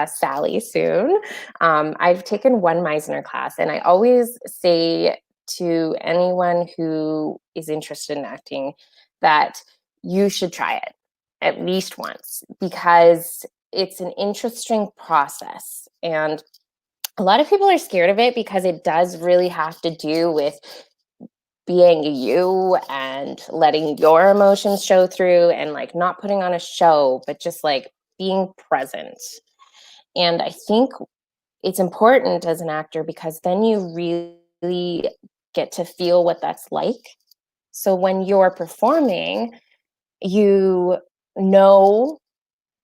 Sally soon. I've taken one Meisner class, and I always say to anyone who is interested in acting that you should try it at least once, because it's an interesting process. And a lot of people are scared of it because it does really have to do with being you and letting your emotions show through, and like not putting on a show, but just like being present. And I think it's important as an actor because then you really get to feel what that's like. So when you're performing, you know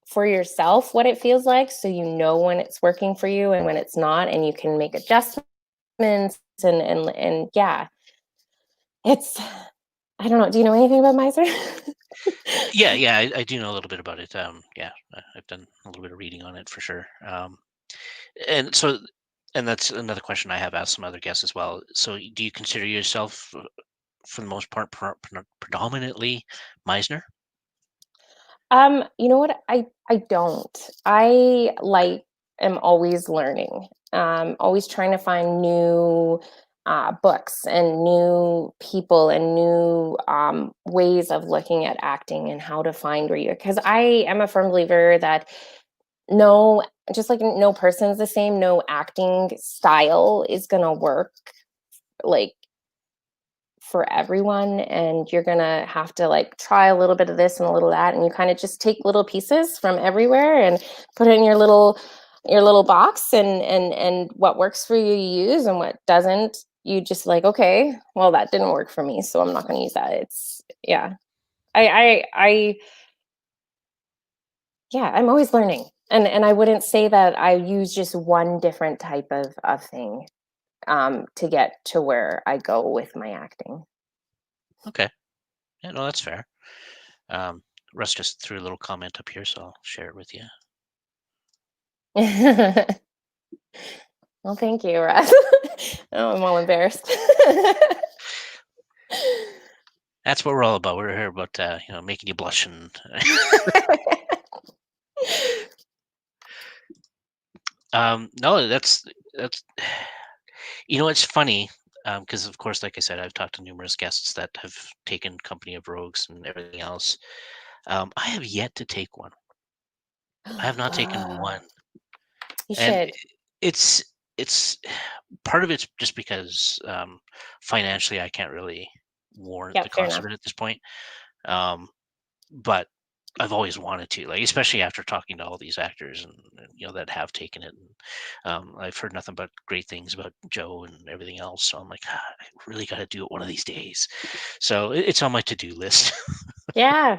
for yourself what it feels like. So you know when it's working for you and when it's not, and you can make adjustments. And yeah, it's I don't know. Do you know anything about Miser? Yeah, I do know a little bit about it. Yeah, I've done a little bit of reading on it for sure. And so, and that's another question I have asked some other guests as well. So, do you consider yourself, for the most part, predominantly Meisner? You know what? I don't. I like am always learning. always trying to find new books and new people and new ways of looking at acting and how to find where you, because I am a firm believer that no, just like no person's the same, no acting style is gonna work like for everyone, and you're gonna have to like try a little bit of this and a little of that, and you kind of just take little pieces from everywhere and put it in your little box, and what works for you you use, and what doesn't you just like, okay, well that didn't work for me, so I'm not going to use that. It's yeah. I yeah, I'm always learning. And I wouldn't say that I use just one different type of thing to get to where I go with my acting. Okay. Yeah, no, that's fair. Um, Russ just threw a little comment up here, so I'll share it with you. Well, thank you, Russ. Oh, I'm all embarrassed. That's what we're all about. We're here about making you blush and no, that's it's funny because of course, like I said, I've talked to numerous guests that have taken Company of Rogues and everything else. I have yet to take one. I have not taken Oh, one, you and should. it's part of it's just because financially I can't really warrant Yeah, the fair cost of enough. it at this point. Um, but I've always wanted to, like, especially after talking to all these actors and that have taken it. And I've heard nothing but great things about Joe and everything else. So I'm like, I really got to do it one of these days. So it's on my to-do list. Yeah.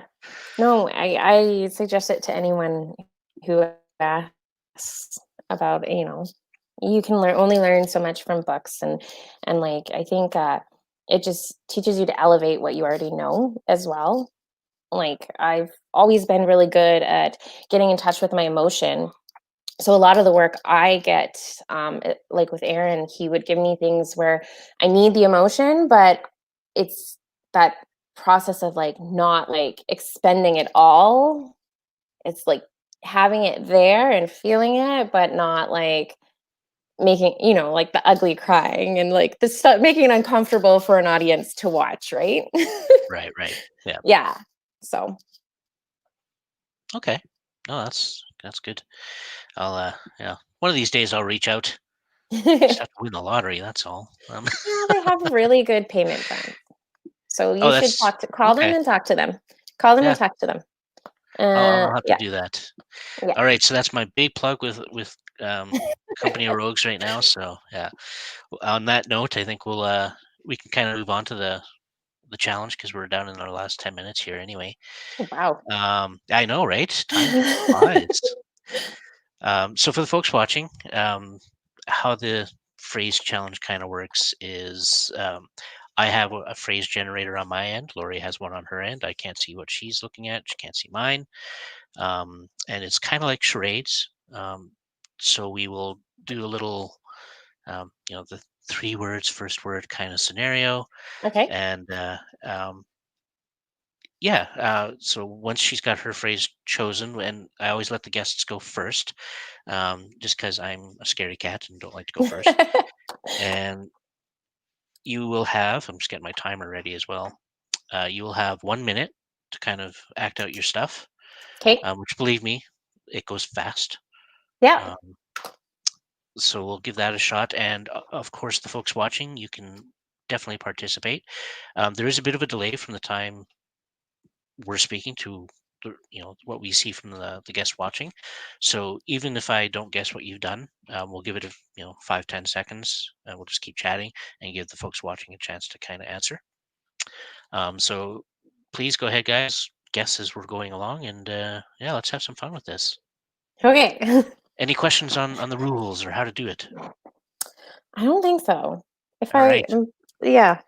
No, I suggest it to anyone who asks about, you can only learn so much from books, and like I think it just teaches you to elevate what you already know as well. Like I've always been really good at getting in touch with my emotion. So a lot of the work I get, like with Aaron, he would give me things where I need the emotion, but it's that process of like not like expending it all. It's like having it there and feeling it, but not like making, like the ugly crying and like the stuff, making it uncomfortable for an audience to watch, right? Right, right. Yeah. Yeah. So Okay. No, that's good. I'll one of these days I'll reach out. Just have to win the lottery, that's all. yeah, they have really good payment plans. So Oh, you should that's call them okay. and talk to them. Call them and Yeah, talk to them. I'll have to Yeah, do that. yeah. All right, so that's my big plug with Company of Rogues right now. So yeah, on that note, I think we can kind of move on to the challenge because we're down in our last 10 minutes here anyway. Oh, wow. I know, right? Time flies. So for the folks watching, how the phrase challenge kind of works is I have a phrase generator on my end. Laurie has one on her end. I can't see what she's looking at. She can't see mine. And it's kind of like charades. So we will do a little, the 3 words, first word kind of scenario. Okay. And yeah, so once she's got her phrase chosen, and I always let the guests go first, just because I'm a scary cat and don't like to go first. And you will have, I'm just getting my timer ready as well. You will have 1 minute to kind of act out your stuff, Okay. which believe me, it goes fast. Yeah. Um, so we'll give that a shot. And of course, the folks watching, you can definitely participate. There is a bit of a delay from the time we're speaking to what we see from the guest watching. So even if I don't guess what you've done, we'll give it a 5-10 seconds, and we'll just keep chatting and give the folks watching a chance to kind of answer. So please go ahead, guys, guess as we're going along, and yeah, let's have some fun with this. Okay. Any questions on the rules or how to do it? I don't think so. If All right. yeah.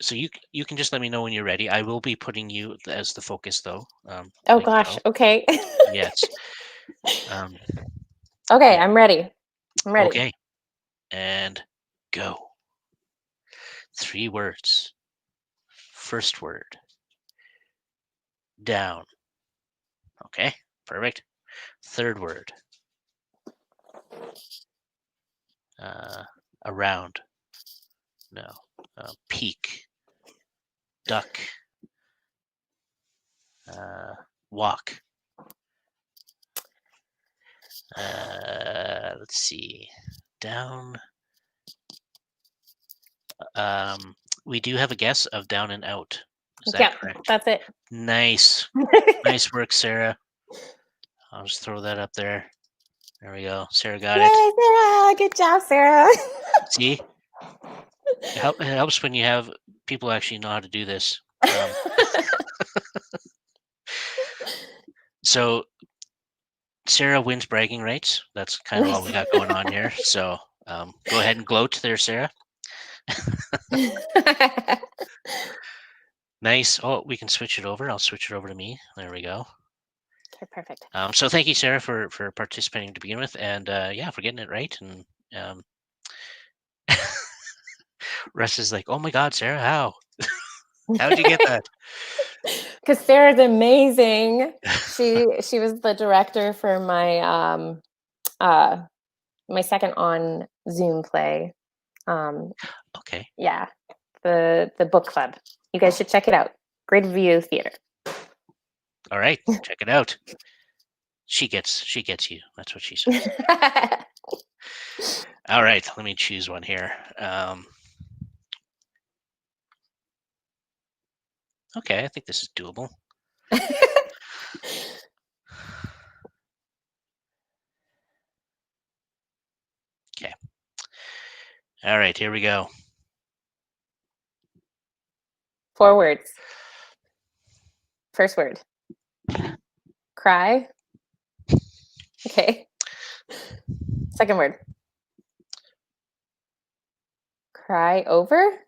So you can just let me know when you're ready. I will be putting you as the focus, though, Oh like gosh. Joe. Okay. Yes. Um, Okay, yeah. I'm ready. I'm ready. Okay. And go. 3 words. First word. Down. Okay. Perfect. Third word. Around. No. Peak. Duck. Walk. Let's see. Down. We do have a guess of down and out. Is that correct? That's it. Nice. Nice work, Sarah. I'll just throw that up there. There we go. Sarah got it. Sarah! Good job, Sarah. See? It helps when you have people actually know how to do this. So Sarah wins bragging rights. That's kind of all we got going on here. So go ahead and gloat there, Sarah. Nice. Oh, we can switch it over. I'll switch it over to me. There we go. Okay, perfect. So thank you, Sarah, for participating to begin with, and for getting it right. And Russ is like, "Oh my God, Sarah, how? How did you get that?" Because Sarah's amazing. She was the director for my my second on Zoom play. Okay. Yeah, the book club. You guys should check it out. Great View Theater. All right, check it out. She gets you. That's what she says. All right, let me choose one here. Okay, I think this is doable. Okay. All right, here we go. 4 words. First word. Cry. Okay. Second word. Cry over.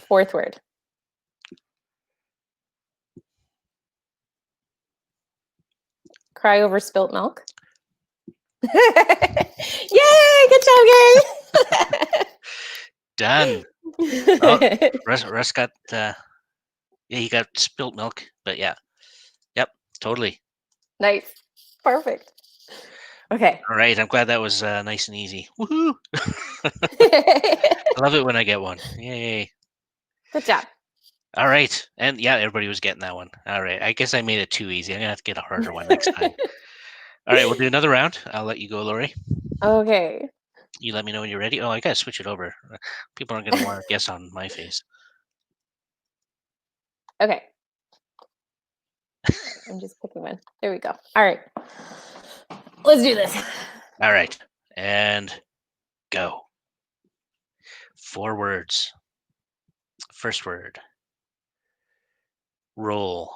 Fourth word. Cry over spilt milk. Yay! Good job, guys. Done. Oh, Russ got he got spilt milk, but yeah. Yep, totally. Nice. Perfect. Okay. All right, I'm glad that was nice and easy. Woohoo! I love it when I get one. Yay. Good job. All right. And yeah, everybody was getting that one. All right. I guess I made it too easy. I'm going to have to get a harder one next time. All right, we'll do another round. I'll let you go, Laurie. Okay. You let me know when you're ready. Oh, I got to switch it over. People aren't going to want to guess on my face. Okay. I'm just picking one. There we go. All right. Let's do this. All right. And go. 4 words. First word. Roll.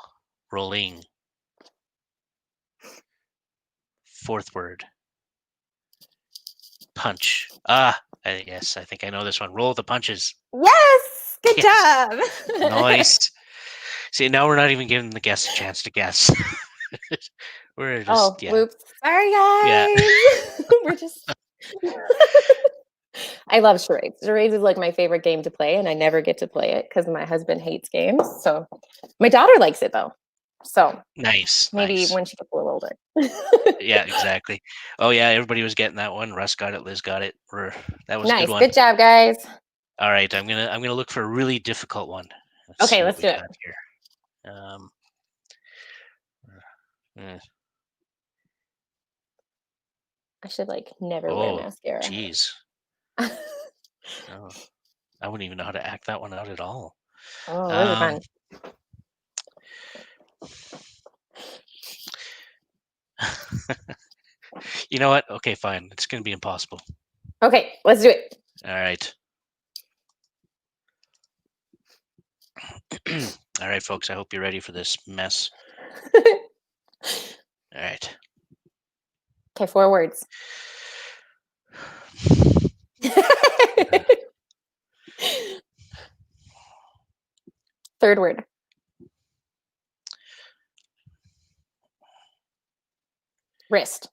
Rolling. Fourth word. Punch. Yes, I think I know this one. Roll the punches. Yes. Good job. Nice. See, now we're not even giving the guests a chance to guess. We're just, whoops. Sorry, guys. Yeah. We're just. I love charades. Charades is like my favorite game to play, and I never get to play it because my husband hates games. So my daughter likes it though. So Nice. maybe nice. when she gets a little older. Yeah, exactly. Oh yeah, everybody was getting that one. Russ got it. Liz got it. That was a Nice. good one. Good job, guys. All right, I'm gonna look for a really difficult one. Okay, let's do it. Here. I should like never wear mascara. Jeez. Oh, I wouldn't even know how to act that one out at all. Oh, really fun. You know what? Okay, fine. It's gonna be impossible. Okay, let's do it. All right. All right, folks. I hope you're ready for this mess. All right. Okay, 4 words. Third word. Wrist.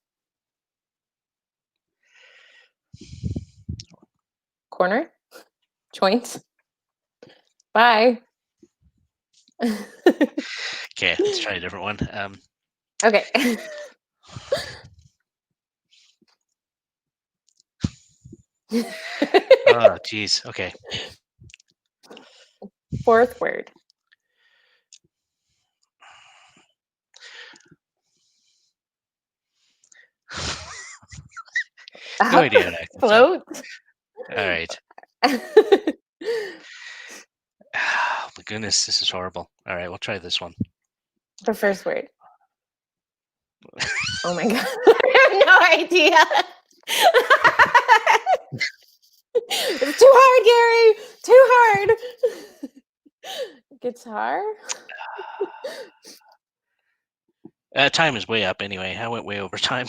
Corner. Joint. Bye. Okay, let's try a different one. Okay. Oh, geez. Okay. Fourth word. No Up, idea how to act this up. float. All right. Oh, my goodness, this is horrible. All right, we'll try this one. The first word. Oh my god. I have no idea. It's too hard, Gary. Too hard. Guitar. Time is way up anyway. I went way over time.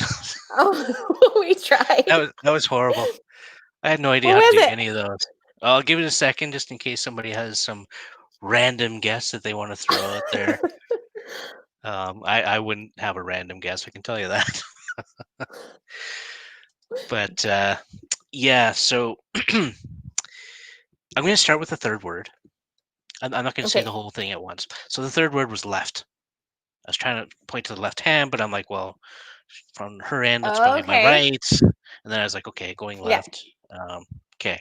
Oh, we tried. That was horrible. I had no idea What how to was do it? any of those. I'll give it a second just in case somebody has some random guess that they want to throw out there. I wouldn't have a random guess. I can tell you that. But yeah, so I'm going to start with the third word. I'm not going to say the Okay. whole thing at once. So the third word was left. I was trying to point to the left hand, but I'm like, well, from her end, that's probably my Okay. right. And then I was like, okay, going Yeah. left. Okay.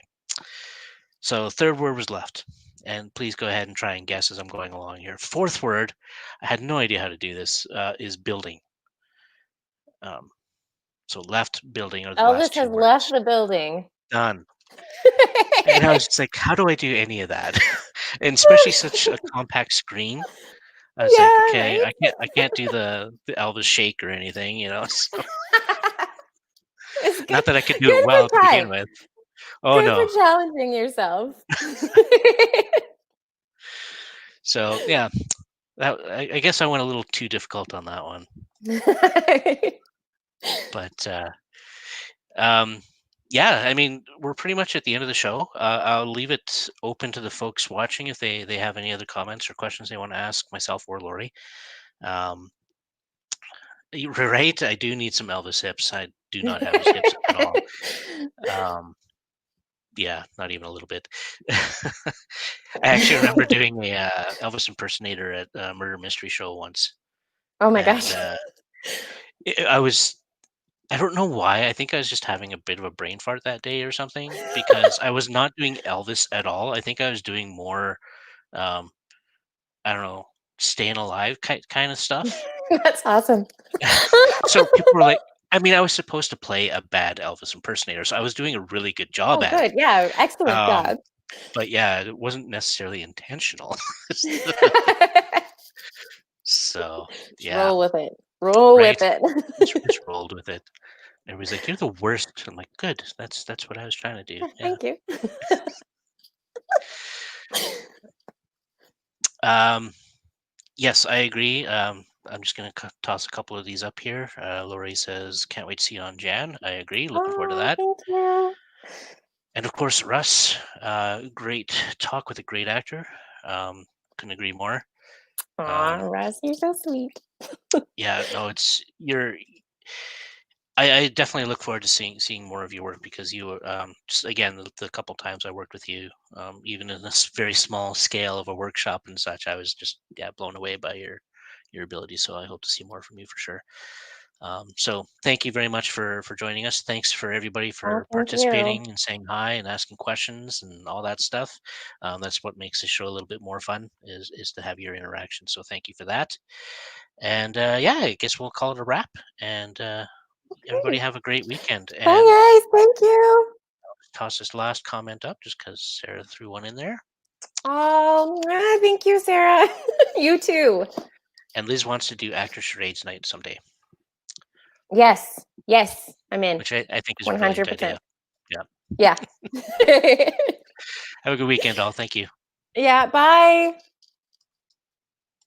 So third word was left. And please go ahead and try and guess as I'm going along here. Fourth word, I had no idea how to do this, is building. Um, so left, building are the last Elvis two has left words. the building. Done. And I was just like, how do I do any of that? And especially such a compact screen. I was like, Yeah, okay, right? I can't do the Elvis shake or anything, So It's good. not that I could do it Good well for to begin trying. with. Oh Good no. for challenging yourself. So yeah, I guess I went a little too difficult on that one. But um, yeah, I mean, we're pretty much at the end of the show. I'll leave it open to the folks watching if they have any other comments or questions they want to ask myself or Laurie. Um, you're right. I do need some Elvis hips. I do not have his hips at all. Um, yeah, not even a little bit. I actually remember doing a Elvis impersonator at a murder mystery show once, Oh my and gosh. I don't know why. I think I was just having a bit of a brain fart that day or something because I was not doing Elvis at all. I think I was doing more, um, I don't know, staying alive kind of stuff. That's awesome. So people were like, I mean, I was supposed to play a bad Elvis impersonator, so I was doing a really good job Oh, at it. good. Yeah, excellent Um, job. but yeah, it wasn't necessarily intentional. So Just yeah, roll with it. Roll with right. it. Just rolled with it. Everybody's like, "You're the worst." I'm like, "Good. That's what I was trying to do." Yeah. Thank you. Um, yes, I agree. I'm just gonna toss a couple of these up here. Laurie says, "Can't wait to see you on Jan." I agree. Looking forward to Oh, that. thank you. And of course, Russ. Great talk with a great actor. Couldn't agree more. Aw, Um, Russ, you're so sweet. yeah, no, it's you're I definitely look forward to seeing more of your work because you just again the couple times I worked with you, even in this very small scale of a workshop and such, I was just blown away by your ability. So I hope to see more from you for sure. So thank you very much for joining us. Thanks for everybody Oh, for thank you. participating and saying hi and asking questions and all that stuff. That's what makes the show a little bit more fun is to have your interaction. So thank you for that. And yeah, I guess we'll call it a wrap. And everybody Okay. have a great weekend. Bye, And guys. Thank you. toss this last comment up just because Sarah threw one in there. Oh, thank you, Sarah. You too. And Liz wants to do actor charades night someday, Yes. Yes. I'm in. which I think is a brilliant 100%. idea. Yeah. Yeah. Have a good weekend, all. Thank you. Yeah. Bye.